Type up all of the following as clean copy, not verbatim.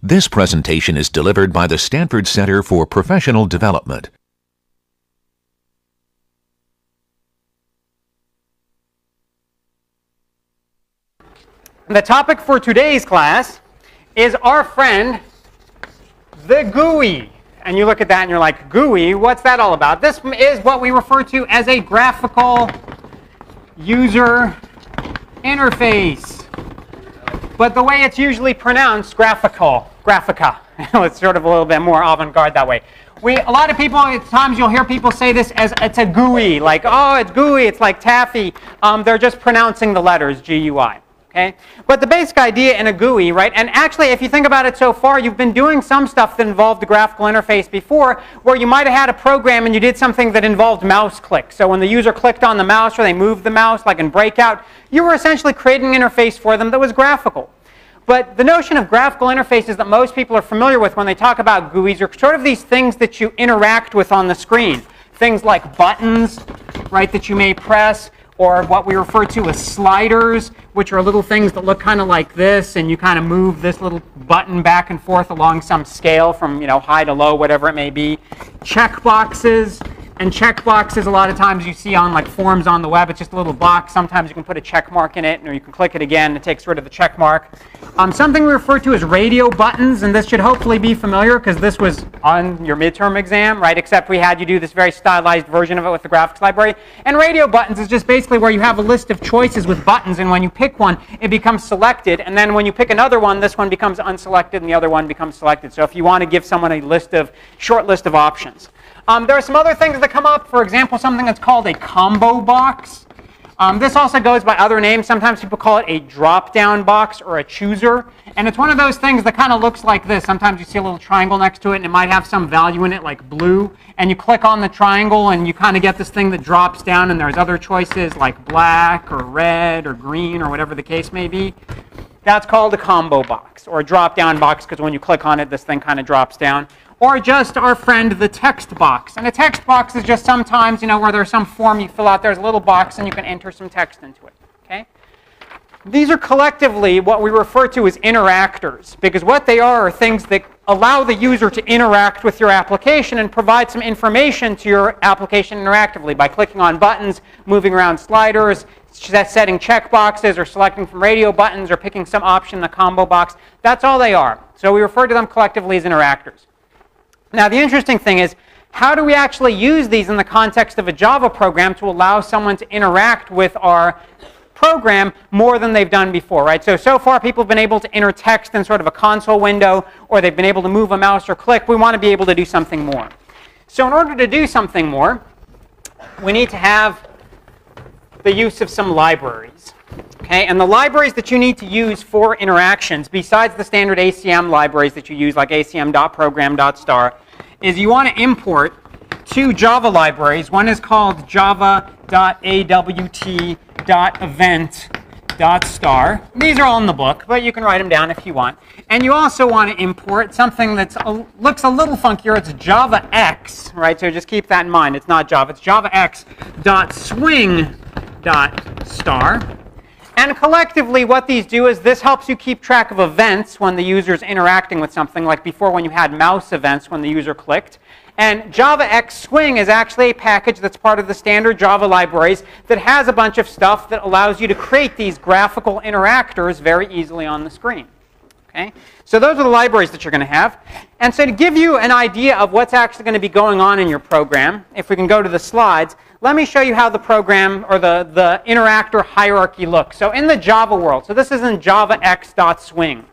This presentation is delivered by the Stanford Center for Professional Development. The topic for today's class is our friend, the GUI. And you look at that and you're like, GUI, what's that all about? This is what we refer to as a graphical user interface. But the way it's usually pronounced, graphica. It's sort of a little bit more avant-garde that way. A lot of people, at times you'll hear people say this as it's a GUI, like, oh, it's GUI, it's like taffy. They're just pronouncing the letters, G-U-I. Okay? But the basic idea in a GUI, right, and actually if you think about it so far, you've been doing some stuff that involved the graphical interface before, where you might have had a program and you did something that involved mouse click. So when the user clicked on the mouse or they moved the mouse, like in Breakout, you were essentially creating an interface for them that was graphical. But the notion of graphical interfaces that most people are familiar with when they talk about GUIs are sort of these things that you interact with on the screen. Things like buttons, right, that you may press, or what we refer to as sliders, which are little things that look kind of like this, and you kind of move this little button back and forth along some scale from, you know, high to low, whatever it may be. Checkboxes. And checkboxes, a lot of times you see on like forms on the web, it's just a little box. Sometimes you can put a check mark in it, or you can click it again, it takes rid of the check mark. Something we refer to as radio buttons, and this should hopefully be familiar because this was on your midterm exam, right? Except we had you do this very stylized version of it with the graphics library. And radio buttons is just basically where you have a list of choices with buttons, and when you pick one, it becomes selected. And then when you pick another one, this one becomes unselected, and the other one becomes selected. So if you want to give someone a short list of options. There are some other things that come up. For example, something that's called a combo box. This also goes by other names. Sometimes people call it a drop-down box or a chooser. And it's one of those things that kind of looks like this. Sometimes you see a little triangle next to it, and it might have some value in it, like blue. And you click on the triangle, and you kind of get this thing that drops down, and there's other choices like black or red or green or whatever the case may be. That's called a combo box or a drop-down box, because when you click on it, this thing kind of drops down. Or just our friend, the text box. And a text box is just sometimes, you know, where there's some form you fill out, there's a little box and you can enter some text into it. Okay? These are collectively what we refer to as interactors, because what they are things that allow the user to interact with your application and provide some information to your application interactively by clicking on buttons, moving around sliders, setting checkboxes, or selecting from radio buttons, or picking some option in the combo box. That's all they are. So we refer to them collectively as interactors. Now, the interesting thing is, how do we actually use these in the context of a Java program to allow someone to interact with our program more than they've done before, right? So far, people have been able to enter text in sort of a console window, or they've been able to move a mouse or click. We want to be able to do something more. So in order to do something more, we need to have the use of some libraries. Okay, and the libraries that you need to use for interactions, besides the standard ACM libraries that you use, like acm.program.star, is you want to import two Java libraries. One is called java.awt.event.star. These are all in the book, but you can write them down if you want. And you also want to import something that looks a little funkier. It's JavaX, right? So just keep that in mind. It's not Java. It's javax.swing.star. And collectively, what these do is this helps you keep track of events when the user is interacting with something, like before when you had mouse events when the user clicked. And JavaX Swing is actually a package that's part of the standard Java libraries that has a bunch of stuff that allows you to create these graphical interactors very easily on the screen. Okay? So those are the libraries that you're going to have. And so to give you an idea of what's actually going to be going on in your program, if we can go to the slides, let me show you how the program or the interactor hierarchy looks. So in the Java world, so this is in javax.swing.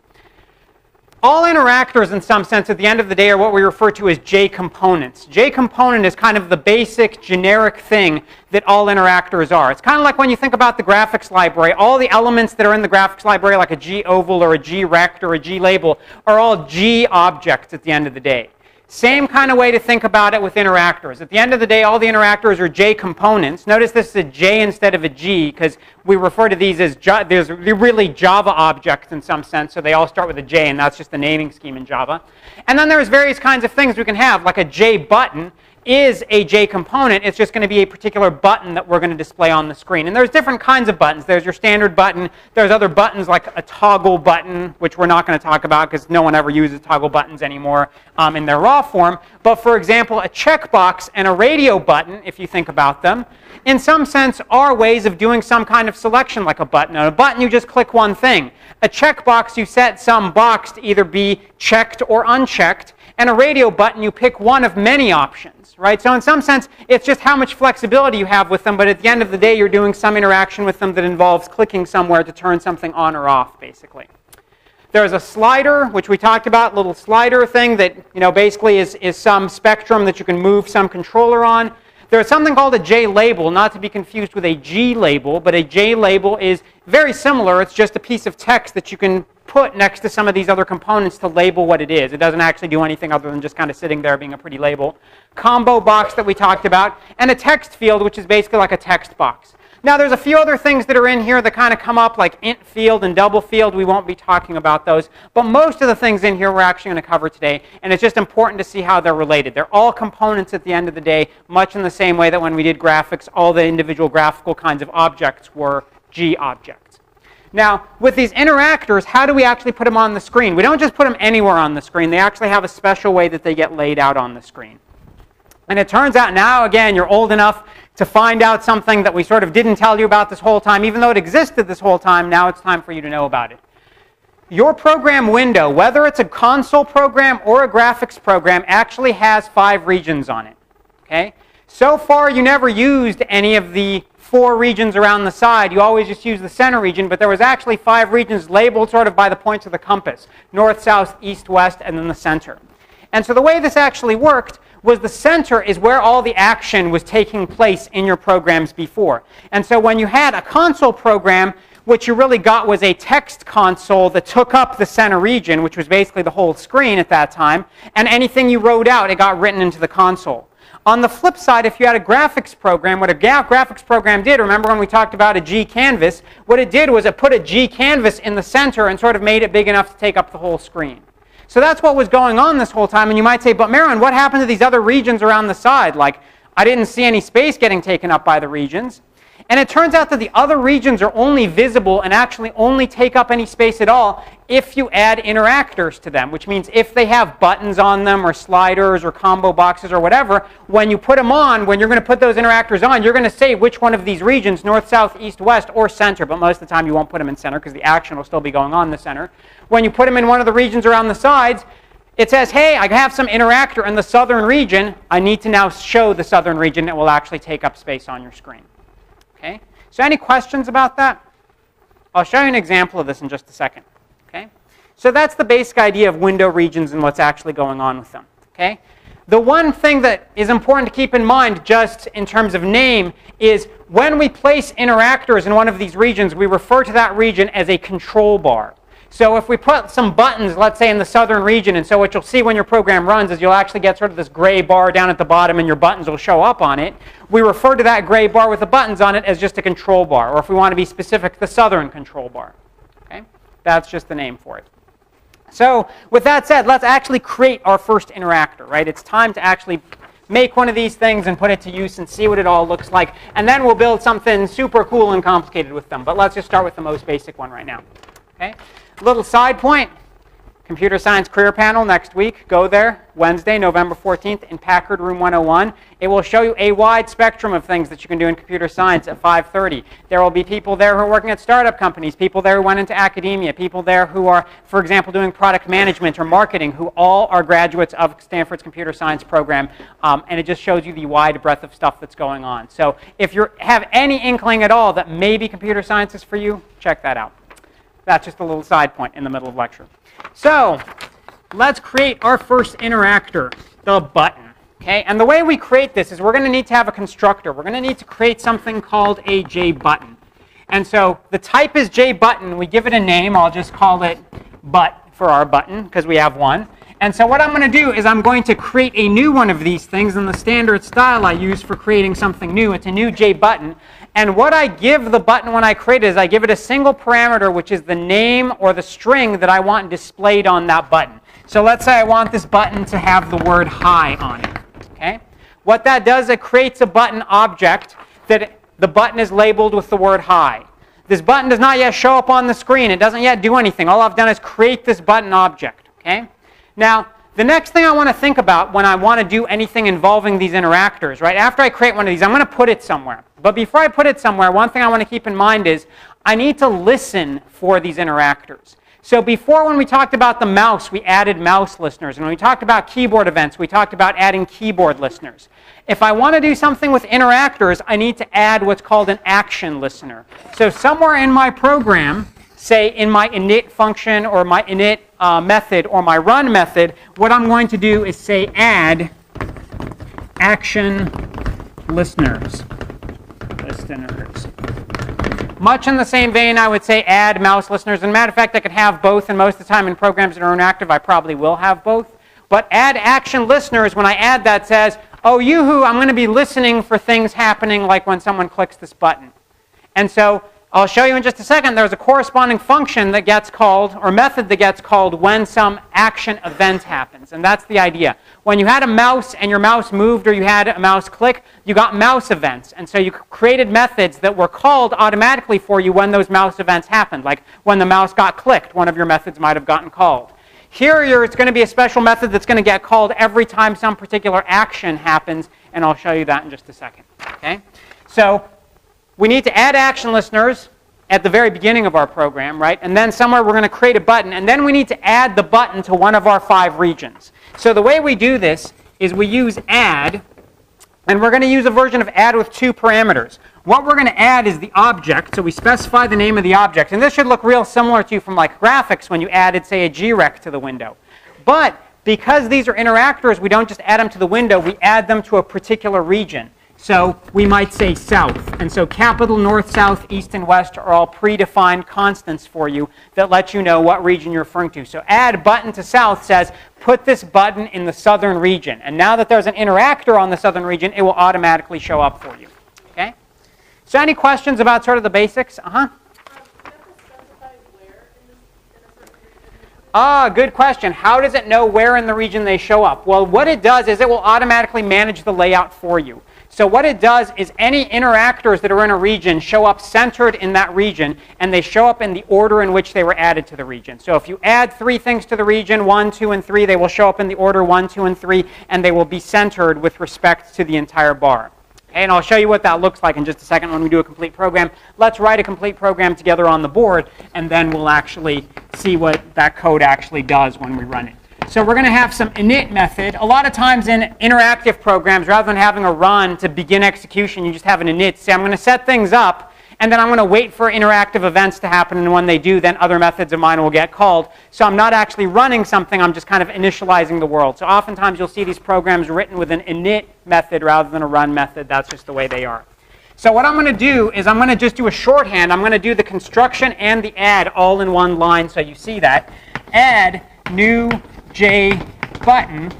All interactors, in some sense, at the end of the day, are what we refer to as J-components. J-component is kind of the basic, generic thing that all interactors are. It's kind of like when you think about the graphics library. All the elements that are in the graphics library, like a G-oval or a G-rect or a G-label, are all G-objects at the end of the day. Same kind of way to think about it with interactors. At the end of the day, all the interactors are J components. Notice this is a J instead of a G, because we refer to these as there's really Java objects in some sense, so they all start with a J, and that's just the naming scheme in Java. And then there's various kinds of things we can have, like a J button. is a J component. It's just going to be a particular button that we're going to display on the screen. And there's different kinds of buttons. There's your standard button. There's other buttons like a toggle button, which we're not going to talk about because no one ever uses toggle buttons anymore in their raw form. But for example, a checkbox and a radio button, if you think about them, in some sense are ways of doing some kind of selection like a button. On a button, you just click one thing. A checkbox, you set some box to either be checked or unchecked. And a radio button, you pick one of many options, right? So in some sense, it's just how much flexibility you have with them, but at the end of the day, you're doing some interaction with them that involves clicking somewhere to turn something on or off, basically. There's a slider, which we talked about, little slider thing that, basically is some spectrum that you can move some controller on. There's something called a J label, not to be confused with a G label, but a J label is very similar. It's just a piece of text that you can put next to some of these other components to label what it is. It doesn't actually do anything other than just kind of sitting there being a pretty label. Combo box that we talked about, and a text field, which is basically like a text box. Now there's a few other things that are in here that kind of come up, like int field and double field. We won't be talking about those, but most of the things in here we're actually going to cover today, and it's just important to see how they're related. They're all components at the end of the day, much in the same way that when we did graphics, all the individual graphical kinds of objects were G objects. Now, with these interactors, how do we actually put them on the screen? We don't just put them anywhere on the screen. They actually have a special way that they get laid out on the screen. And it turns out now, again, you're old enough to find out something that we sort of didn't tell you about this whole time. Even though it existed this whole time, now it's time for you to know about it. Your program window, whether it's a console program or a graphics program, actually has 5 regions on it. Okay? So far, you never used any of the 4 regions around the side. You always just use the center region, but there was actually 5 regions labeled sort of by the points of the compass. North, south, east, west, and then the center. And so the way this actually worked was the center is where all the action was taking place in your programs before. And so when you had a console program, what you really got was a text console that took up the center region, which was basically the whole screen at that time, and anything you wrote out, it got written into the console. On the flip side, if you had a graphics program, what a graphics program did, remember when we talked about a G canvas, what it did was it put a G canvas in the center and sort of made it big enough to take up the whole screen. So that's what was going on this whole time. And you might say, but Marin, what happened to these other regions around the side? Like, I didn't see any space getting taken up by the regions. And it turns out that the other regions are only visible and actually only take up any space at all if you add interactors to them, which means if they have buttons on them or sliders or combo boxes or whatever, when you put them on, when you're going to put those interactors on, you're going to say which one of these regions, north, south, east, west, or center, but most of the time you won't put them in center because the action will still be going on in the center. When you put them in one of the regions around the sides, it says, hey, I have some interactor in the southern region. I need to now show the southern region that will actually take up space on your screen. Okay? So any questions about that? I'll show you an example of this in just a second. Okay? So that's the basic idea of window regions and what's actually going on with them. Okay? The one thing that is important to keep in mind just in terms of name is when we place interactors in one of these regions, we refer to that region as a control bar. So if we put some buttons, let's say in the southern region, and so what you'll see when your program runs is you'll actually get sort of this gray bar down at the bottom and your buttons will show up on it. We refer to that gray bar with the buttons on it as just a control bar, or if we want to be specific, the southern control bar. Okay? That's just the name for it. So with that said, let's actually create our first interactor, right? It's time to actually make one of these things and put it to use and see what it all looks like. And then we'll build something super cool and complicated with them. But let's just start with the most basic one right now. Okay? Little side point, Computer Science Career Panel next week. Go there, Wednesday, November 14th in Packard Room 101. It will show you a wide spectrum of things that you can do in computer science at 5:30. There will be people there who are working at startup companies, people there who went into academia, people there who are, for example, doing product management or marketing, who all are graduates of Stanford's computer science program. And it just shows you the wide breadth of stuff that's going on. So if you have any inkling at all that maybe computer science is for you, check that out. That's just a little side point in the middle of lecture. So let's create our first interactor, the button. Okay? And the way we create this is we're going to need to have a constructor. We're going to need to create something called a JButton. And so the type is JButton. We give it a name. I'll just call it butt for our button because we have one. And so what I'm going to do is I'm going to create a new one of these things in the standard style I use for creating something new. It's a new JButton. And what I give the button when I create it is I give it a single parameter, which is the name or the string that I want displayed on that button. So let's say I want this button to have the word hi on it. Okay? What that does, it creates a button object that the button is labeled with the word hi. This button does not yet show up on the screen. It doesn't yet do anything. All I've done is create this button object. Okay? Now, the next thing I want to think about when I want to do anything involving these interactors, right? After I create one of these, I'm going to put it somewhere. But before I put it somewhere, one thing I want to keep in mind is I need to listen for these interactors. So before, when we talked about the mouse, we added mouse listeners. And when we talked about keyboard events, we talked about adding keyboard listeners. If I want to do something with interactors, I need to add what's called an action listener. So somewhere in my program, say in my init function or my init method or my run method, what I'm going to do is say add action listeners. Much in the same vein, I would say add mouse listeners. As a matter of fact, I could have both, and most of the time in programs that are interactive, I probably will have both. But add action listeners, when I add that, says, oh, yoo-hoo, I'm going to be listening for things happening like when someone clicks this button. And so I'll show you in just a second, there's a corresponding function that gets called, or method that gets called when some action event happens. And that's the idea. When you had a mouse and your mouse moved or you had a mouse click, you got mouse events. And so you created methods that were called automatically for you when those mouse events happened. Like when the mouse got clicked, one of your methods might have gotten called. Here, it's going to be a special method that's going to get called every time some particular action happens. And I'll show you that in just a second. Okay? So we need to add action listeners at the very beginning of our program, right? And then somewhere we're going to create a button. And then we need to add the button to one of our 5 regions. So the way we do this is we use add. And we're going to use a version of add with 2 parameters. What we're going to add is the object. So we specify the name of the object. And this should look real similar to from like graphics when you added, say, a grec to the window. But because these are interactors, we don't just add them to the window. We add them to a particular region. So we might say south. And so capital, north, south, east, and west are all predefined constants for you that let you know what region you're referring to. So add button to south says, put this button in the southern region. And now that there's an interactor on the southern region, it will automatically show up for you. Okay? So any questions about sort of the basics? Good question. How does it know where in the region they show up? Well, what it does is it will automatically manage the layout for you. So what it does is any interactors that are in a region show up centered in that region, and they show up in the order in which they were added to the region. So if you add 3 things to the region, 1, 2, and 3, they will show up in the order 1, 2, and 3, and they will be centered with respect to the entire bar. Okay, and I'll show you what that looks like in just a second when we do a complete program. Let's write a complete program together on the board, and then we'll actually see what that code actually does when we run it. So we're going to have some init method. A lot of times in interactive programs, rather than having a run to begin execution, you just have an init. Say, I'm going to set things up, and then I'm going to wait for interactive events to happen, and when they do, then other methods of mine will get called. So I'm not actually running something, I'm just kind of initializing the world. So oftentimes you'll see these programs written with an init method rather than a run method. That's just the way they are. So what I'm going to do is I'm going to just do a shorthand. I'm going to do the construction and the add all in one line so you see that. Add new J button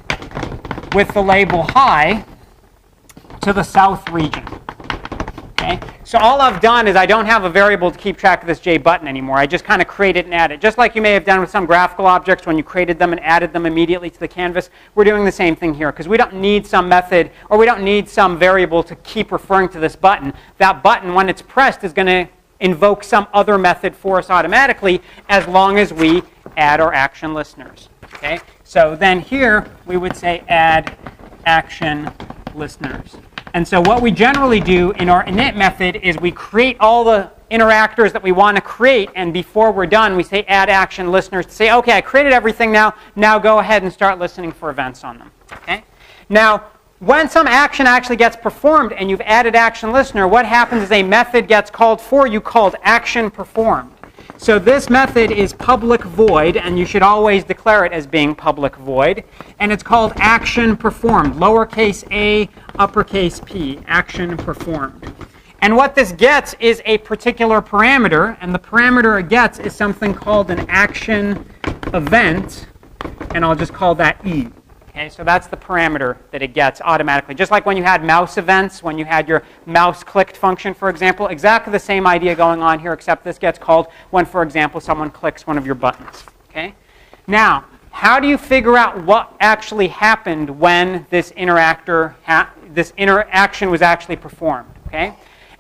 with the label hi to the south region. Okay? So all I've done is I don't have a variable to keep track of this J button anymore. I just kind of create it and add it. Just like you may have done with some graphical objects when you created them and added them immediately to the canvas, we're doing the same thing here because we don't need some method or we don't need some variable to keep referring to this button. That button, when it's pressed, is going to invoke some other method for us automatically as long as we add our action listeners. Okay? So then here we would say add action listeners. And so what we generally do in our init method is we create all the interactors that we want to create, and before we're done, we say add action listeners to say, okay, I created everything now. Now go ahead and start listening for events on them. Okay? Now, when some action actually gets performed and you've added action listener, what happens is a method gets called for you called action performed. So this method is public void, and you should always declare it as being public void. And it's called action performed, lowercase a, uppercase p, action performed. And what this gets is a particular parameter, and the parameter it gets is something called an action event, and I'll just call that E. Okay, so that's the parameter that it gets automatically. Just like when you had mouse events, when you had your mouse clicked function, for example, exactly the same idea going on here, except this gets called when, for example, someone clicks one of your buttons. Okay? Now, how do you figure out what actually happened when this this interaction was actually performed? Okay?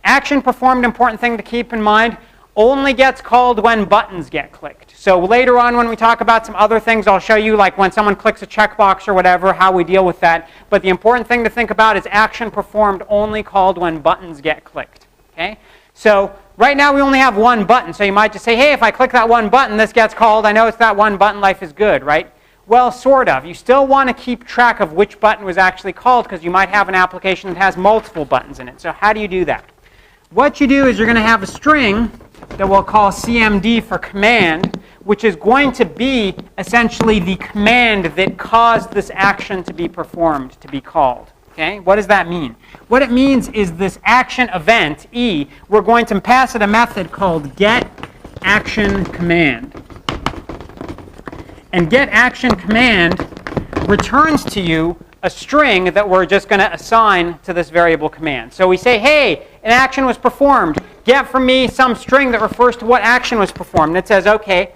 Action performed, important thing to keep in mind, only gets called when buttons get clicked. So later on when we talk about some other things, I'll show you like when someone clicks a checkbox or whatever, how we deal with that. But the important thing to think about is action performed only called when buttons get clicked. Okay? So right now we only have one button. So you might just say, hey, if I click that one button, this gets called. I know it's that one button, life is good, right? Well, sort of. You still want to keep track of which button was actually called because you might have an application that has multiple buttons in it. So how do you do that? What you do is you're going to have a string that we'll call CMD for command, which is going to be essentially the command that caused this action to be performed, to be called. Okay? What does that mean? What it means is this action event, E, we're going to pass it a method called getActionCommand. And getActionCommand returns to you a string that we're just going to assign to this variable command. So we say, hey, an action was performed. Get from me some string that refers to what action was performed. And it says, okay,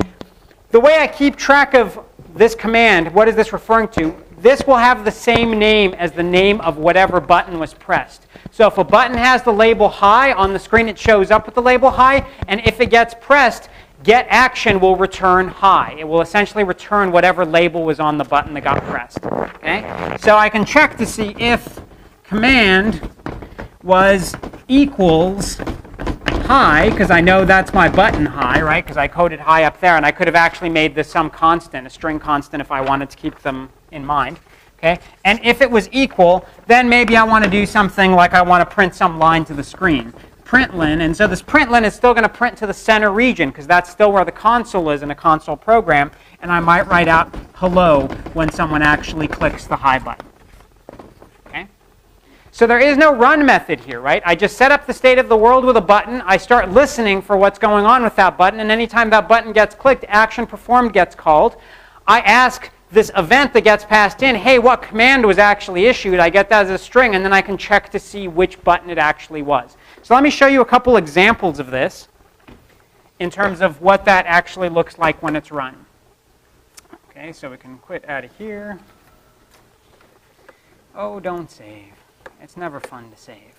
the way I keep track of this command, what is this referring to? This will have the same name as the name of whatever button was pressed. So if a button has the label high on the screen, it shows up with the label high. And if it gets pressed, getAction will return high. It will essentially return whatever label was on the button that got pressed. Okay? So I can check to see if command was equals high, because I know that's my button high, right? Because I coded high up there, and I could have actually made this some constant, a string constant, if I wanted to keep them in mind. Okay? And if it was equal, then maybe I want to do something like I want to print some line to the screen. Println, and so this println is still going to print to the center region because that's still where the console is in a console program, and I might write out hello when someone actually clicks the high button. Okay? So there is no run method here, right? I just set up the state of the world with a button, I start listening for what's going on with that button, and anytime that button gets clicked, action performed gets called. I ask this event that gets passed in, hey, what command was actually issued? I get that as a string, and then I can check to see which button it actually was. So let me show you a couple examples of this in terms of what that actually looks like when it's run. Okay, so we can quit out of here. Oh, don't save. It's never fun to save.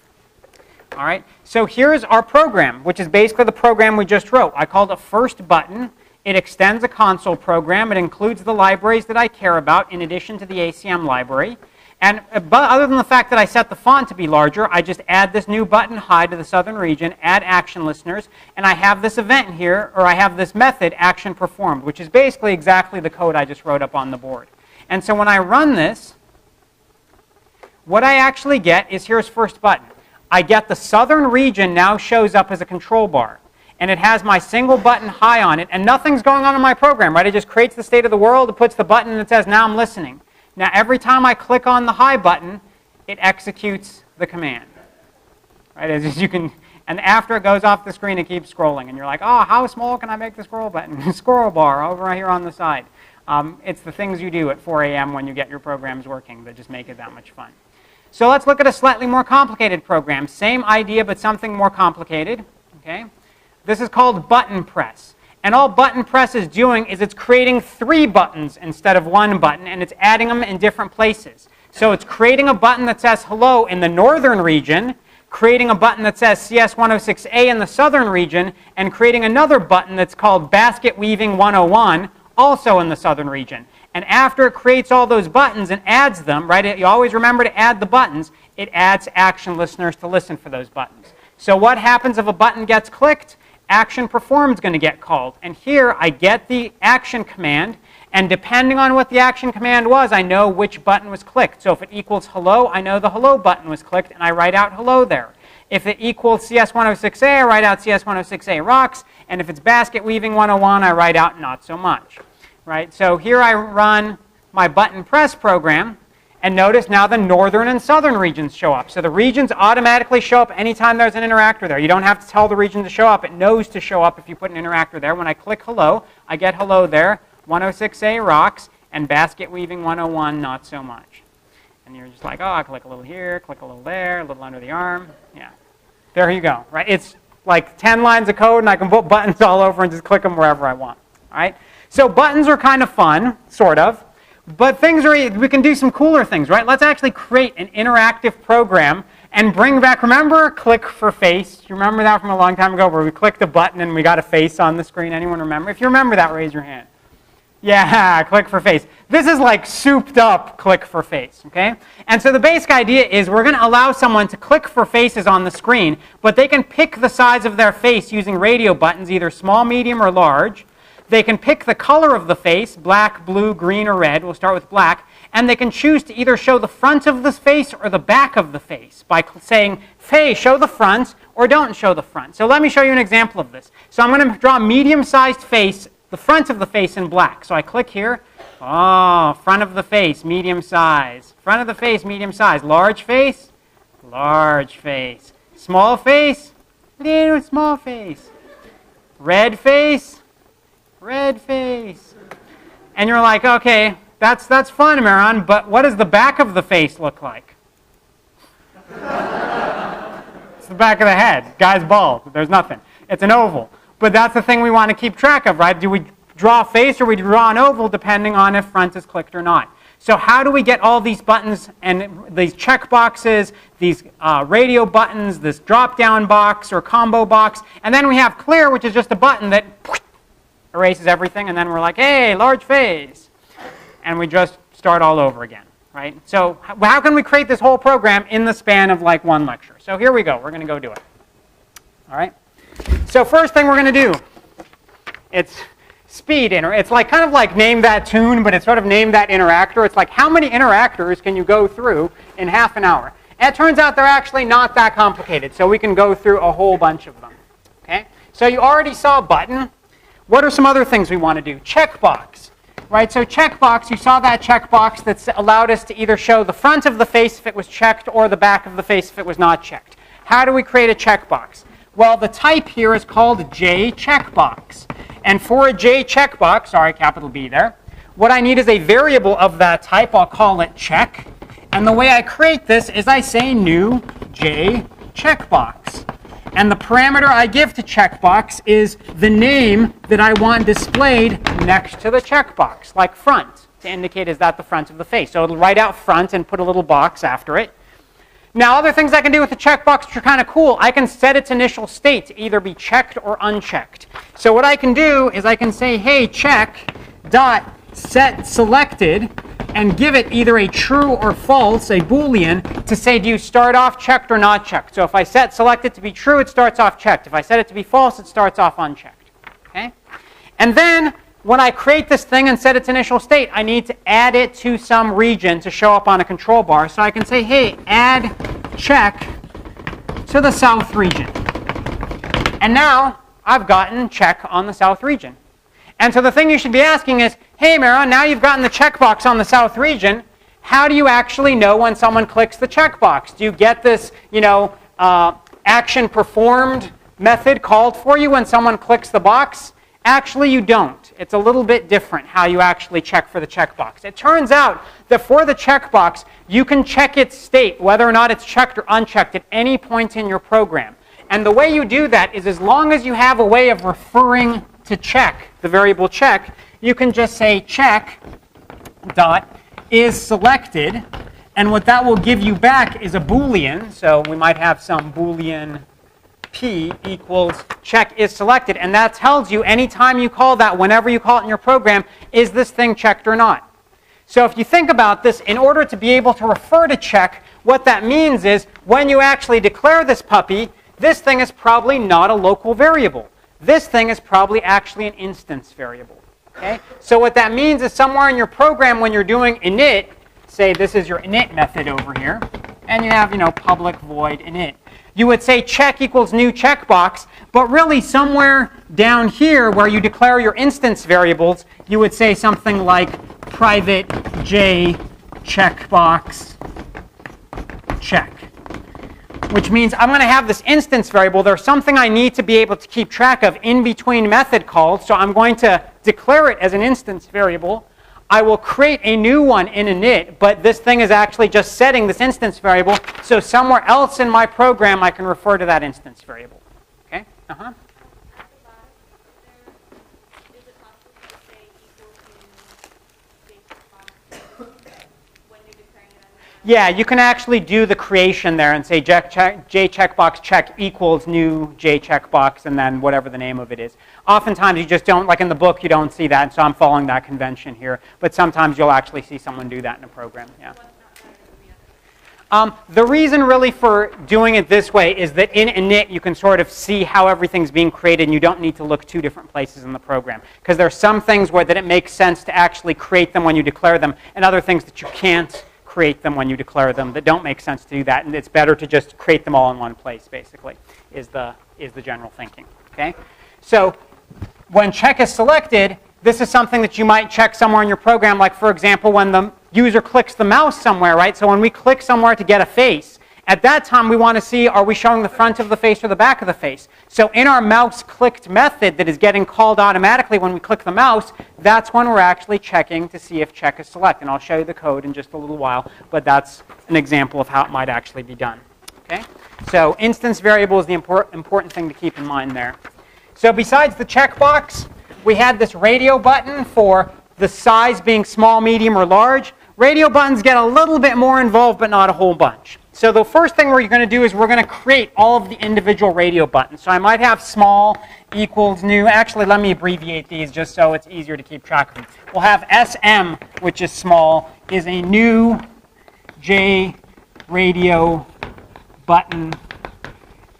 All right, so here's our program, which is basically the program we just wrote. I called it first button. It extends a console program. It includes the libraries that I care about in addition to the ACM library. And but other than the fact that I set the font to be larger, I just add this new button high to the southern region, add action listeners, and I have this event here, or I have this method, action performed, which is basically exactly the code I just wrote up on the board. And so when I run this, what I actually get is here's first button. I get the southern region now shows up as a control bar. And it has my single button high on it, and nothing's going on in my program, right? It just creates the state of the world, it puts the button, and it says, now I'm listening. Now, every time I click on the high button, it executes the command. Right? As you can, and after it goes off the screen, it keeps scrolling. And you're like, oh, how small can I make the scroll button? Scroll bar over here on the side. It's the things you do at 4 a.m. when you get your programs working that just make it that much fun. So let's look at a slightly more complicated program. Same idea, but something more complicated. Okay? This is called button press. And all button press is doing is it's creating 3 buttons instead of 1 button, and it's adding them in different places. So it's creating a button that says hello in the northern region, creating a button that says CS106A in the southern region, and creating another button that's called Basket Weaving 101, also in the southern region. And after it creates all those buttons and adds them, right, you always remember to add the buttons, it adds action listeners to listen for those buttons. So what happens if a button gets clicked? Action performed is going to get called. And here I get the action command, and depending on what the action command was, I know which button was clicked. So if it equals hello, I know the hello button was clicked, and I write out hello there. If it equals CS106A, I write out CS106A rocks, and if it's Basket Weaving 101, I write out not so much. Right? So here I run my button press program, and notice now the northern and southern regions show up. So the regions automatically show up anytime there's an interactor there. You don't have to tell the region to show up. It knows to show up if you put an interactor there. When I click hello, I get hello there, 106A rocks, and Basket Weaving 101 not so much. And you're just like, oh, I click a little here, click a little there, a little under the arm. Yeah. There you go. Right? It's like 10 lines of code, and I can put buttons all over and just click them wherever I want. All right? So buttons are kind of fun, sort of. But we can do some cooler things, right? Let's actually create an interactive program and bring back, remember click for face? You remember that from a long time ago where we clicked a button and we got a face on the screen? Anyone remember? If you remember that, raise your hand. Yeah, click for face. This is like souped up click for face, okay? And so the basic idea is we're going to allow someone to click for faces on the screen, but they can pick the size of their face using radio buttons, either small, medium, or large. They can pick the color of the face, black, blue, green, or red. We'll start with black. And they can choose to either show the front of the face or the back of the face by saying, hey, show the front, or don't show the front. So let me show you an example of this. So I'm going to draw a medium-sized face, the front of the face in black. So I click here. Oh, front of the face, medium size. Front of the face, medium size. Large face, large face. Small face, little small face. Red face, red face. And you're like, okay, that's fun, Maron, but what does the back of the face look like? It's the back of the head. Guy's bald. There's nothing. It's an oval. But that's the thing we want to keep track of, right? Do we draw a face or we draw an oval depending on if front is clicked or not? So how do we get all these buttons and these check boxes, these radio buttons, this drop-down box or combo box, and then we have clear, which is just a button that erases everything, and then we're like, hey, large face. And we just start all over again, right? So how can we create this whole program in the span of like one lecture? So here we go. We're going to go do it. All right? So first thing we're going to do, it's speed. It's like kind of like name that tune, but it's sort of name that interactor. It's like how many interactors can you go through in half an hour? And it turns out they're actually not that complicated, so we can go through a whole bunch of them. Okay? So you already saw button. What are some other things we want to do? Checkbox. Right? So checkbox, you saw that checkbox that allowed us to either show the front of the face if it was checked or the back of the face if it was not checked. How do we create a checkbox? Well, the type here is called J checkbox. And for a J checkbox, sorry, capital B there, what I need is a variable of that type. I'll call it check. And the way I create this is I say new J checkbox. And the parameter I give to checkbox is the name that I want displayed next to the checkbox, like front, to indicate is that the front of the face. So it'll write out front and put a little box after it. Now, other things I can do with the checkbox which are kind of cool, I can set its initial state to either be checked or unchecked. So what I can do is I can say, hey, check dot set selected, and give it either a true or false, a Boolean, to say, do you start off checked or not checked? So if I set selected to be true, it starts off checked. If I set it to be false, it starts off unchecked. Okay? And then when I create this thing and set its initial state, I need to add it to some region to show up on a control bar. So I can say, hey, add check to the south region. And now I've gotten check on the south region. And so the thing you should be asking is, hey, Maron, now you've gotten the checkbox on the south region. How do you actually know when someone clicks the checkbox? Do you get this, action performed method called for you when someone clicks the box? Actually, you don't. It's a little bit different how you actually check for the checkbox. It turns out that for the checkbox, you can check its state, whether or not it's checked or unchecked, at any point in your program. And the way you do that is as long as you have a way of referring to check, the variable check, you can just say check dot is selected, and what that will give you back is a Boolean. So we might have some Boolean P equals check is selected, and that tells you anytime you call that, whenever you call it in your program, is this thing checked or not? So if you think about this, in order to be able to refer to check, what that means is when you actually declare this puppy, this thing is probably not a local variable. This thing is probably actually an instance variable. Okay? So what that means is somewhere in your program when you're doing init, say this is your init method over here, and you have, public void init. You would say check equals new checkbox, but really somewhere down here where you declare your instance variables, you would say something like private J checkbox check. Which means I'm going to have this instance variable. There's something I need to be able to keep track of in between method calls, so I'm going to declare it as an instance variable. I will create a new one in init, but this thing is actually just setting this instance variable, so somewhere else in my program I can refer to that instance variable. Okay? Yeah, you can actually do the creation there and say j checkbox check equals new j checkbox and then whatever the name of it is. Oftentimes you just don't, like in the book, you don't see that, so I'm following that convention here. But sometimes you'll actually see someone do that in a program. Yeah. The reason really for doing it this way is that in init you can sort of see how everything's being created and you don't need to look two different places in the program. Because there are some things where that it makes sense to actually create them when you declare them and other things that you can't create them when you declare them that don't make sense to do that, and it's better to just create them all in one place, basically, is the general thinking. Okay? So when check is selected, this is something that you might check somewhere in your program, like for example when the user clicks the mouse somewhere, right? So when we click somewhere to get a face, at that time we want to see, are we showing the front of the face or the back of the face? So in our mouse clicked method that is getting called automatically when we click the mouse, that's when we're actually checking to see if check is select. And I'll show you the code in just a little while, but that's an example of how it might actually be done. Okay? So instance variable is the important thing to keep in mind there. So besides the checkbox, we had this radio button for the size being small, medium, or large. Radio buttons get a little bit more involved, but not a whole bunch. So the first thing we're going to do is we're going to create all of the individual radio buttons. So I might have small equals new. Actually, let me abbreviate these just so it's easier to keep track of them. We'll have SM, which is small, is a new J radio button.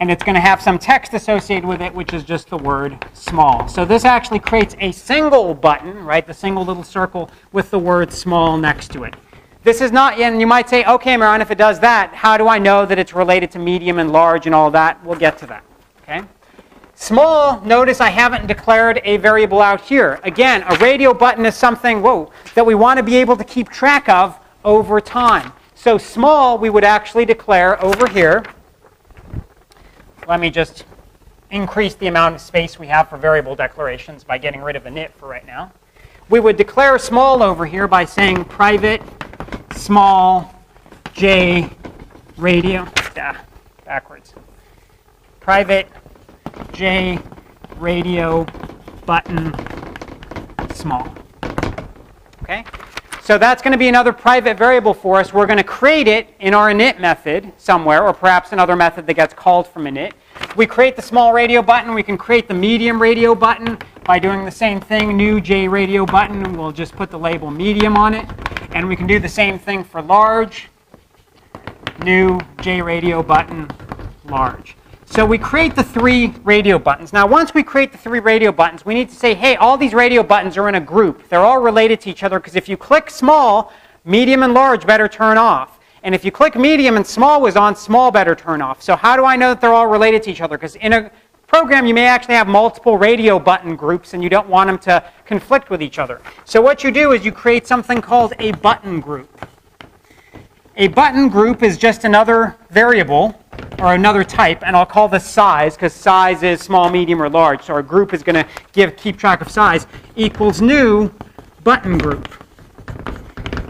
And it's going to have some text associated with it, which is just the word small. So this actually creates a single button, right? The single little circle with the word small next to it. This is not, and you might say, okay, Maron, if it does that, how do I know that it's related to medium and large and all that? We'll get to that. Okay? Small, notice I haven't declared a variable out here. Again, a radio button is something, that we want to be able to keep track of over time. So small, we would actually declare over here. Let me just increase the amount of space we have for variable declarations by getting rid of init for right now. We would declare small over here by saying private small j radio, backwards. Private j radio button small. Okay? So that's going to be another private variable for us. We're going to create it in our init method somewhere, or perhaps another method that gets called from init. We create the small radio button. We can create the medium radio button by doing the same thing, new J radio button. We'll just put the label medium on it. And we can do the same thing for large, new J radio button, large. So we create the 3 radio buttons. Now, once we create the 3 radio buttons, we need to say, hey, all these radio buttons are in a group. They're all related to each other, because if you click small, medium and large better turn off. And if you click medium and small was on, small better turn off. So how do I know that they're all related to each other? Because in a program, you may actually have multiple radio button groups, and you don't want them to conflict with each other. So what you do is you create something called a button group. A button group is just another variable, or another type, and I'll call this size, because size is small, medium, or large. So our group is going to keep track of size, equals new button group.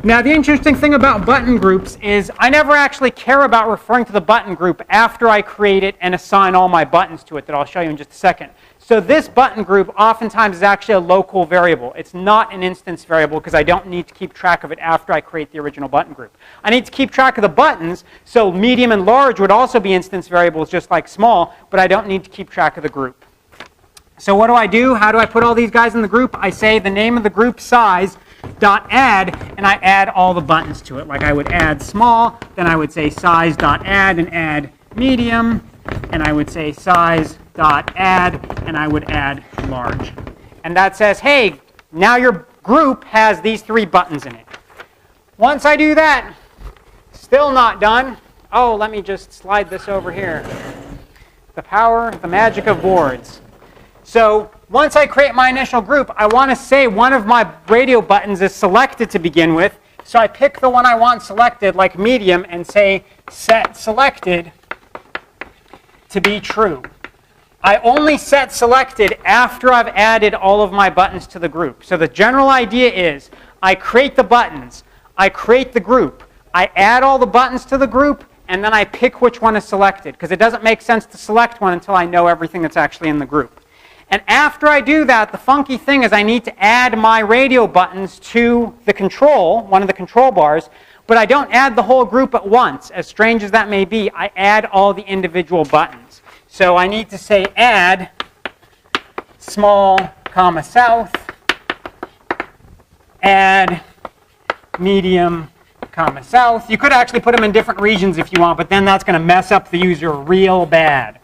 Now, the interesting thing about button groups is I never actually care about referring to the button group after I create it and assign all my buttons to it, that I'll show you in just a second. So this button group oftentimes is actually a local variable. It's not an instance variable, because I don't need to keep track of it after I create the original button group. I need to keep track of the buttons, so medium and large would also be instance variables just like small, but I don't need to keep track of the group. So what do? How do I put all these guys in the group? I say the name of the group size dot add, and I add all the buttons to it. Like I would add small, then I would say size dot add and add medium, and I would say size dot add, and I would add large. And that says, hey, now your group has these 3 buttons in it. Once I do that, still not done. Oh, let me just slide this over here. The power, the magic of boards. So once I create my initial group, I want to say one of my radio buttons is selected to begin with. So I pick the one I want selected, like medium, and say set selected to be true. I only set selected after I've added all of my buttons to the group. So the general idea is I create the buttons, I create the group, I add all the buttons to the group, and then I pick which one is selected, because it doesn't make sense to select one until I know everything that's actually in the group. And after I do that, the funky thing is I need to add my radio buttons to the control, one of the control bars, But I don't add the whole group at once. As strange as that may be, I add all the individual buttons. So I need to say add small, comma, south, add medium, comma, south. You could actually put them in different regions if you want, but then that's going to mess up the user real bad.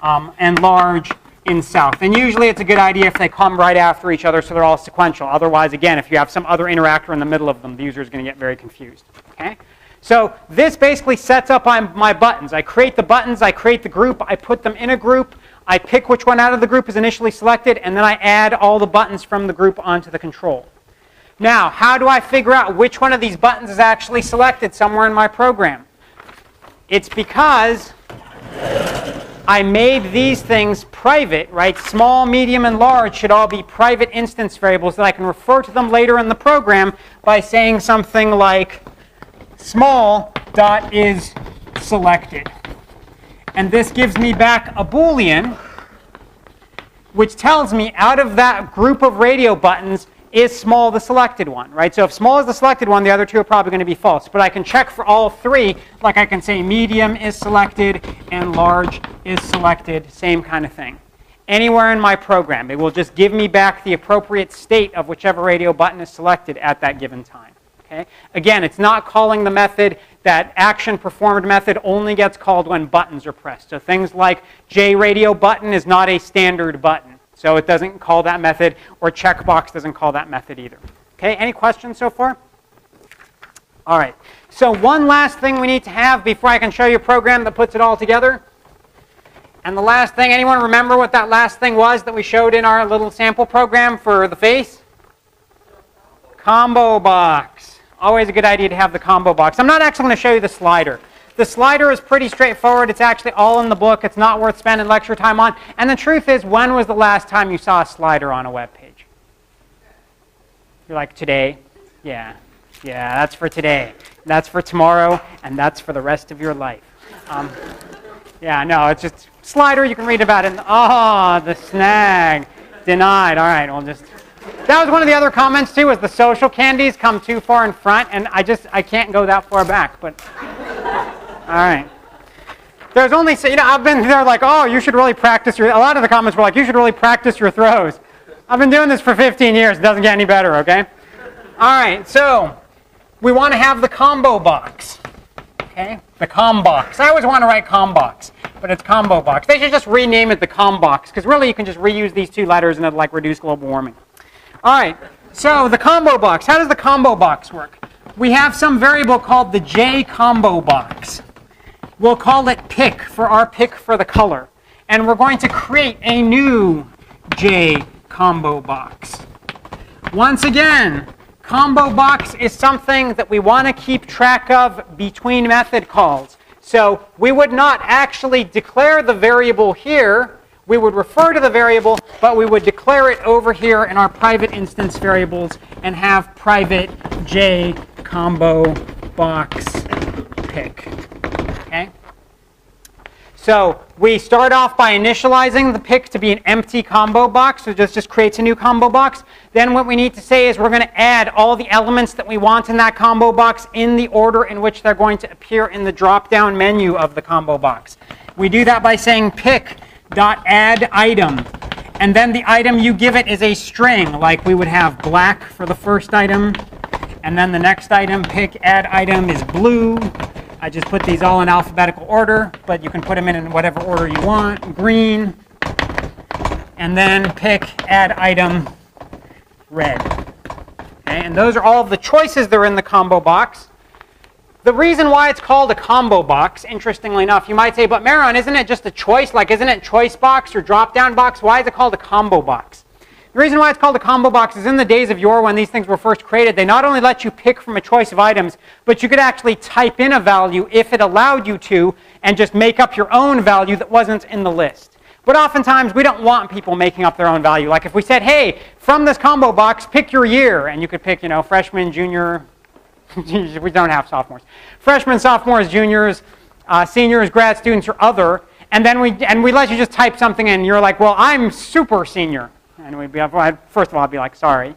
And large in south. And usually it's a good idea if they come right after each other so they're all sequential. Otherwise, again, if you have some other interactor in the middle of them, the user is going to get very confused. Okay? So this basically sets up my buttons. I create the buttons, I create the group, I put them in a group, I pick which one out of the group is initially selected, and then I add all the buttons from the group onto the control. Now, how do I figure out which one of these buttons is actually selected somewhere in my program? It's because I made these things private, right? Small, medium, and large should all be private instance variables that I can refer to them later in the program by saying something like small dot is selected. And this gives me back a Boolean, which tells me out of that group of radio buttons, is small the selected one, right? So if small is the selected one, the other two are probably going to be false. But I can check for all three, like I can say medium is selected and large is selected, same kind of thing. Anywhere in my program, it will just give me back the appropriate state of whichever radio button is selected at that given time. Okay? Again, it's not calling the method. That action performed method only gets called when buttons are pressed. So things like JRadio button is not a standard button. So it doesn't call that method, or checkbox doesn't call that method either. Okay, any questions so far? All right, so one last thing we need to have before I can show you a program that puts it all together. And the last thing, anyone remember what that last thing was that we showed in our little sample program for the face? Combo box. Always a good idea to have the combo box. I'm not actually going to show you the slider. The slider is pretty straightforward. It's actually all in the book. It's not worth spending lecture time on. And the truth is, when was the last time you saw a slider on a web page? You're like, today? Yeah. Yeah, that's for today. That's for tomorrow, and that's for the rest of your life. Yeah, no, it's just slider. You can read about it. Oh, the snag. Denied. All right, we'll just... That was one of the other comments, too, was the social candies come too far in front, and I can't go that far back, but... All right. There's only, I've been there like, oh, you should really practice a lot of the comments were like, you should really practice your throws. I've been doing this for 15 years. It doesn't get any better, okay? All right, so we want to have the combo box, okay? The combox. I always want to write combox, but it's combo box. They should just rename it the combox, because really you can just reuse these two letters and it'll like reduce global warming. All right, so the combo box. How does the combo box work? We have some variable called the J combo box. We'll call it pick for our pick for the color. And we're going to create a new J combo box. Once again, combo box is something that we want to keep track of between method calls. So we would not actually declare the variable here. We would refer to the variable, but we would declare it over here in our private instance variables and have private J combo box pick. Okay? So we start off by initializing the pick to be an empty combo box. So this just creates a new combo box. Then what we need to say is we're going to add all the elements that we want in that combo box in the order in which they're going to appear in the drop-down menu of the combo box. We do that by saying pick.add item. And then the item you give it is a string, like we would have black for the first item. And then the next item, pick add item, is blue. I just put these all in alphabetical order, but you can put them in whatever order you want. Green. And then pick add item, red. Okay, and those are all of the choices that are in the combo box. The reason why it's called a combo box, interestingly enough, you might say, but Maron, isn't it just a choice? Like, isn't it choice box or drop-down box? Why is it called a combo box? The reason why it's called a combo box is in the days of yore when these things were first created, they not only let you pick from a choice of items, but you could actually type in a value if it allowed you to and just make up your own value that wasn't in the list. But oftentimes, we don't want people making up their own value. Like if we said, hey, from this combo box, pick your year, and you could pick, freshman, junior, we don't have sophomores. Freshmen, sophomores, juniors, seniors, grad students, or other, and then we let you just type something in. You're like, well, I'm super senior. And we'd be, first of all, I'd be like, sorry.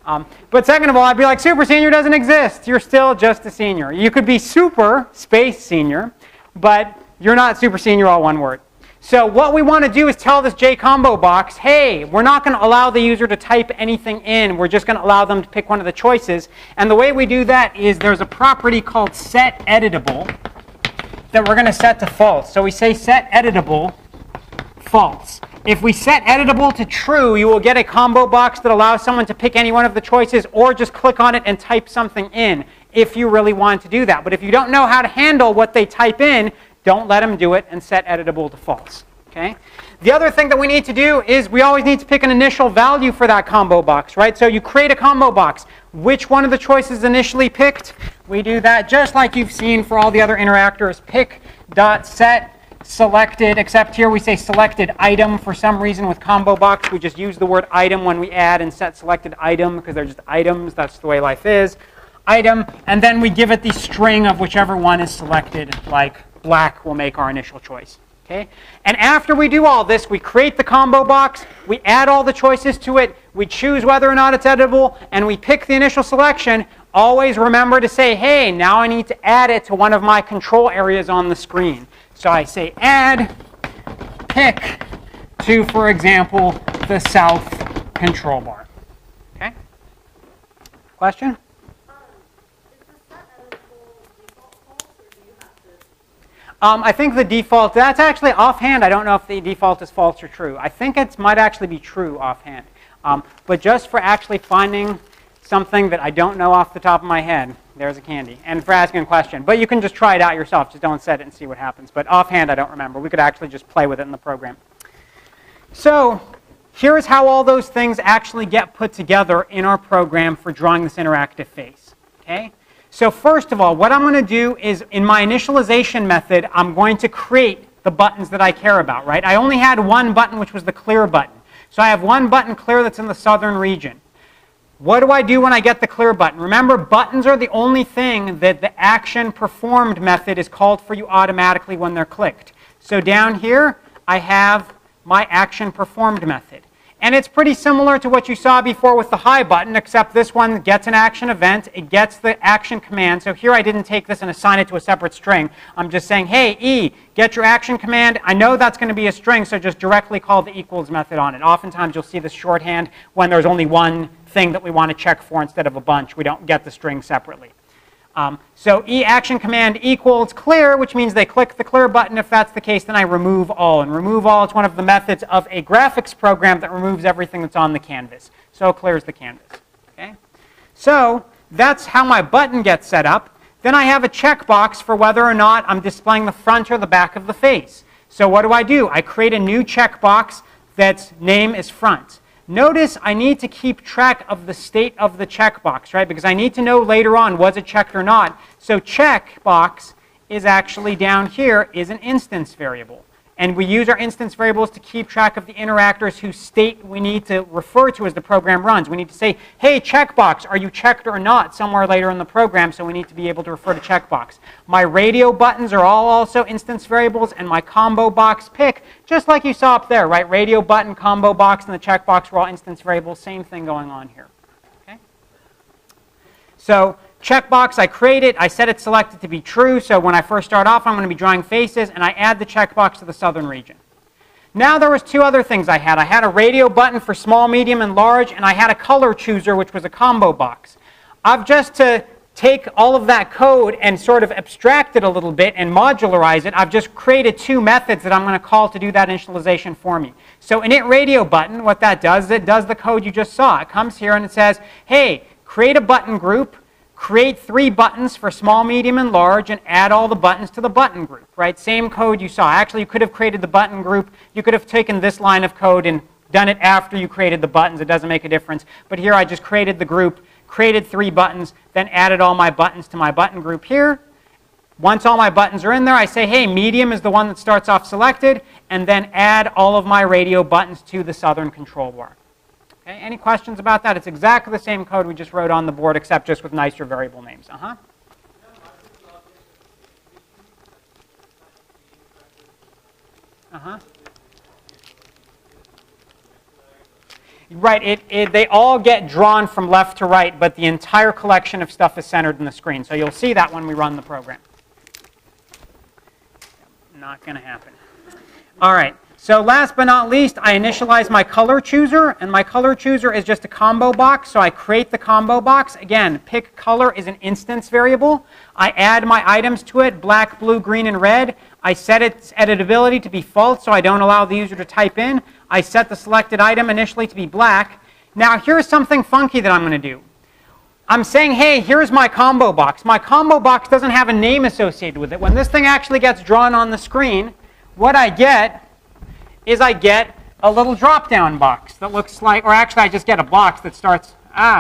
But second of all, I'd be like, super senior doesn't exist. You're still just a senior. You could be super space senior, but you're not super senior, all one word. So what we want to do is tell this JCombo box, hey, we're not going to allow the user to type anything in. We're just going to allow them to pick one of the choices. And the way we do that is there's a property called setEditable that we're going to set to false. So we say setEditable false. If we set editable to true, you will get a combo box that allows someone to pick any one of the choices or just click on it and type something in if you really want to do that. But if you don't know how to handle what they type in, don't let them do it and set editable to false. Okay? The other thing that we need to do is we always need to pick an initial value for that combo box, right? So you create a combo box. Which one of the choices initially picked? We do that just like you've seen for all the other interactors. Pick.set selected, except here we say selected item. For some reason with combo box, we just use the word item when we add and set selected item because they're just items. That's the way life is. Item, and then we give it the string of whichever one is selected, like black will make our initial choice. Okay? And after we do all this, we create the combo box, we add all the choices to it, we choose whether or not it's editable, and we pick the initial selection. Always remember to say, hey, now I need to add it to one of my control areas on the screen. So I say add pick to, for example, the south control bar. Okay? Question? I think the default, that's actually offhand. I don't know if the default is false or true. I think it might actually be true offhand. But just for actually finding something that I don't know off the top of my head, there's a candy. And for asking a question. But you can just try it out yourself. Just don't set it and see what happens. But offhand, I don't remember. We could actually just play with it in the program. So here's how all those things actually get put together in our program for drawing this interactive face. Okay? So first of all, what I'm going to do is in my initialization method, I'm going to create the buttons that I care about, right? I only had one button, which was the clear button. So I have one button clear that's in the southern region. What do I do when I get the clear button? Remember, buttons are the only thing that the action performed method is called for you automatically when they're clicked. So down here, I have my action performed method. And it's pretty similar to what you saw before with the hi button, except this one gets an action event. It gets the action command. So here I didn't take this and assign it to a separate string. I'm just saying, hey, E, get your action command. I know that's going to be a string, so just directly call the equals method on it. Oftentimes you'll see this shorthand when there's only one thing that we want to check for instead of a bunch. We don't get the string separately. So E action command equals clear, which means they click the clear button. If that's the case, then I remove all. And remove all is one of the methods of a graphics program that removes everything that's on the canvas. So it clears the canvas. Okay? So that's how my button gets set up. Then I have a checkbox for whether or not I'm displaying the front or the back of the face. So what do? I create a new checkbox that's name is front. Notice I need to keep track of the state of the checkbox, right? Because I need to know later on, was it checked or not? So checkbox is actually down here is an instance variable. And we use our instance variables to keep track of the interactors whose state we need to refer to as the program runs. We need to say, hey, checkbox, are you checked or not somewhere later in the program, so we need to be able to refer to checkbox. My radio buttons are all also instance variables, and my combo box pick, just like you saw up there, right? Radio button, combo box, and the checkbox were all instance variables. Same thing going on here. Okay? So checkbox, I create it, I set it selected to be true, so when I first start off, I'm going to be drawing faces, and I add the checkbox to the southern region. Now there was two other things I had. I had a radio button for small, medium, and large, and I had a color chooser, which was a combo box. I've just to take all of that code and sort of abstract it a little bit and modularize it, I've just created two methods that I'm going to call to do that initialization for me. So init radio button, what that does is it does the code you just saw. It comes here and it says, hey, create a button group, create 3 buttons for small, medium, and large, and add all the buttons to the button group, right? Same code you saw. Actually, you could have created the button group. You could have taken this line of code and done it after you created the buttons. It doesn't make a difference. But here I just created the group, created 3 buttons, then added all my buttons to my button group here. Once all my buttons are in there, I say, hey, medium is the one that starts off selected, and then add all of my radio buttons to the southern control bar. Okay, any questions about that? It's exactly the same code we just wrote on the board, except just with nicer variable names. Right, they all get drawn from left to right, but the entire collection of stuff is centered in the screen. So you'll see that when we run the program. Not going to happen. All right, so last but not least, I initialize my color chooser, and my color chooser is just a combo box. So I create the combo box. Again, pick color is an instance variable. I add my items to it, black, blue, green, and red. I set its editability to be false, so I don't allow the user to type in. I set the selected item initially to be black. Now here's something funky that I'm going to do. I'm saying, hey, here's my combo box. My combo box doesn't have a name associated with it. When this thing actually gets drawn on the screen, what I get is I get a little drop-down box that looks like, or actually I just get a box that starts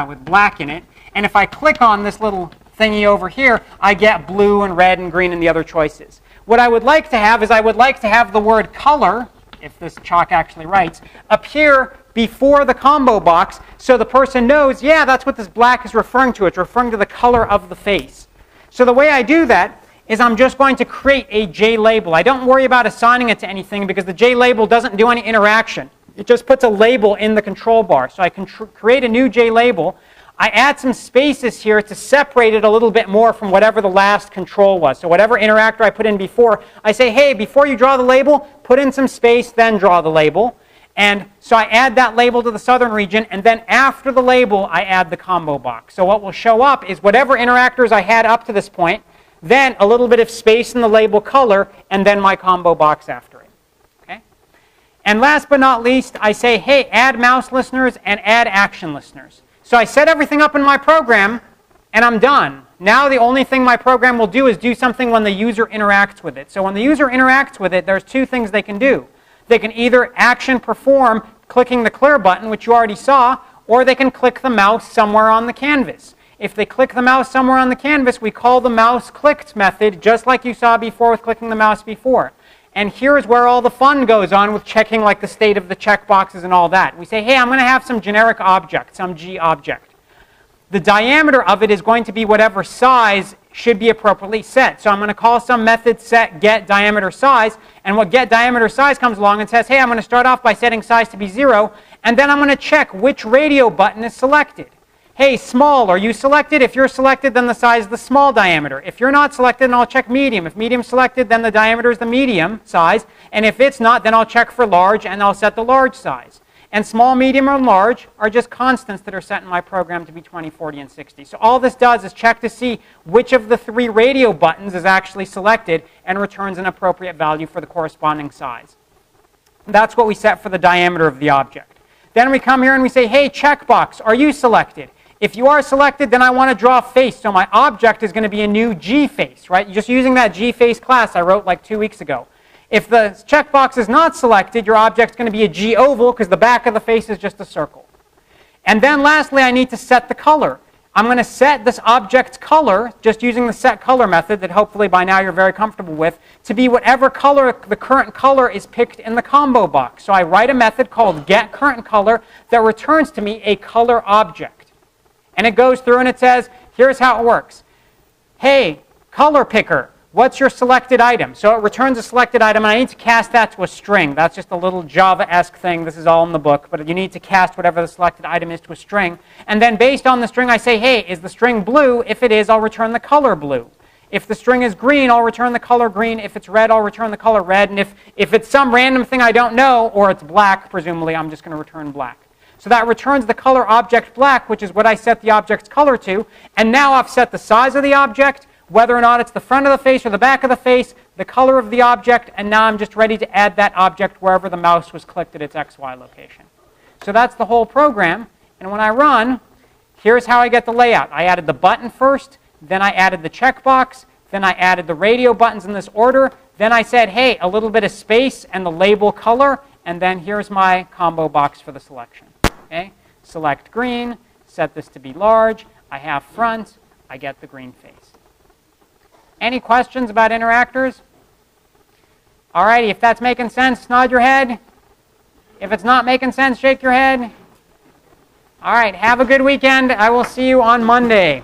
with black in it. And if I click on this little thingy over here, I get blue and red and green and the other choices. What I would like to have is I would like to have the word color, if this chalk actually writes, appear before the combo box so the person knows, yeah, that's what this black is referring to. It's referring to the color of the face. So the way I do that is I'm just going to create a J label. I don't worry about assigning it to anything because the J label doesn't do any interaction. It just puts a label in the control bar. So I can create a new J label. I add some spaces here to separate it a little bit more from whatever the last control was. So whatever interactor I put in before, I say, hey, before you draw the label, put in some space, then draw the label. And so I add that label to the southern region, and then after the label, I add the combo box. So what will show up is whatever interactors I had up to this point, then a little bit of space in the label color, and then my combo box after it. Okay? And last but not least, I say, hey, add mouse listeners and add action listeners. So I set everything up in my program, and I'm done. Now the only thing my program will do is do something when the user interacts with it. So when the user interacts with it, there's two things they can do. They can either action perform clicking the clear button, which you already saw, or they can click the mouse somewhere on the canvas. If they click the mouse somewhere on the canvas, we call the mouse clicked method, just like you saw before with clicking the mouse before. And here's where all the fun goes on with checking like the state of the checkboxes and all that. We say, hey, I'm going to have some generic object, some G object. The diameter of it is going to be whatever size should be appropriately set. So I'm going to call some method set get diameter size, and what get diameter size comes along and says, hey, I'm going to start off by setting size to be 0, and then I'm going to check which radio button is selected. Hey, small, are you selected? If you're selected, then the size is the small diameter. If you're not selected, then I'll check medium. If medium selected, then the diameter is the medium size, and if it's not, then I'll check for large, and I'll set the large size. And small, medium, or large are just constants that are set in my program to be 20, 40, and 60. So all this does is check to see which of the 3 radio buttons is actually selected and returns an appropriate value for the corresponding size. That's what we set for the diameter of the object. Then we come here and we say, hey, checkbox, are you selected? If you are selected, then I want to draw a face. So my object is going to be a new G face, right? Just using that G face class I wrote like 2 weeks ago. If the checkbox is not selected, your object's going to be a G oval because the back of the face is just a circle. And then lastly, I need to set the color. I'm going to set this object's color, just using the set color method that hopefully by now you're very comfortable with, to be whatever color the current color is picked in the combo box. So I write a method called getCurrentColor that returns to me a color object. And it goes through and it says, here's how it works. Hey, color picker, what's your selected item? So it returns a selected item, and I need to cast that to a string. That's just a little Java-esque thing. This is all in the book, but you need to cast whatever the selected item is to a string. And then based on the string, I say, hey, is the string blue? If it is, I'll return the color blue. If the string is green, I'll return the color green. If it's red, I'll return the color red. And if it's some random thing I don't know, or it's black, presumably, I'm just going to return black. So that returns the color object black, which is what I set the object's color to. And now I've set the size of the object, whether or not it's the front of the face or the back of the face, the color of the object, and now I'm just ready to add that object wherever the mouse was clicked at its XY location. So that's the whole program. And when I run, here's how I get the layout. I added the button first, then I added the checkbox, then I added the radio buttons in this order, then I said, hey, a little bit of space and the label color, and then here's my combo box for the selection. Okay? Select green, set this to be large, I have front, I get the green face. Any questions about interactors? All righty, if that's making sense, nod your head. If it's not making sense, shake your head. All right, have a good weekend. I will see you on Monday.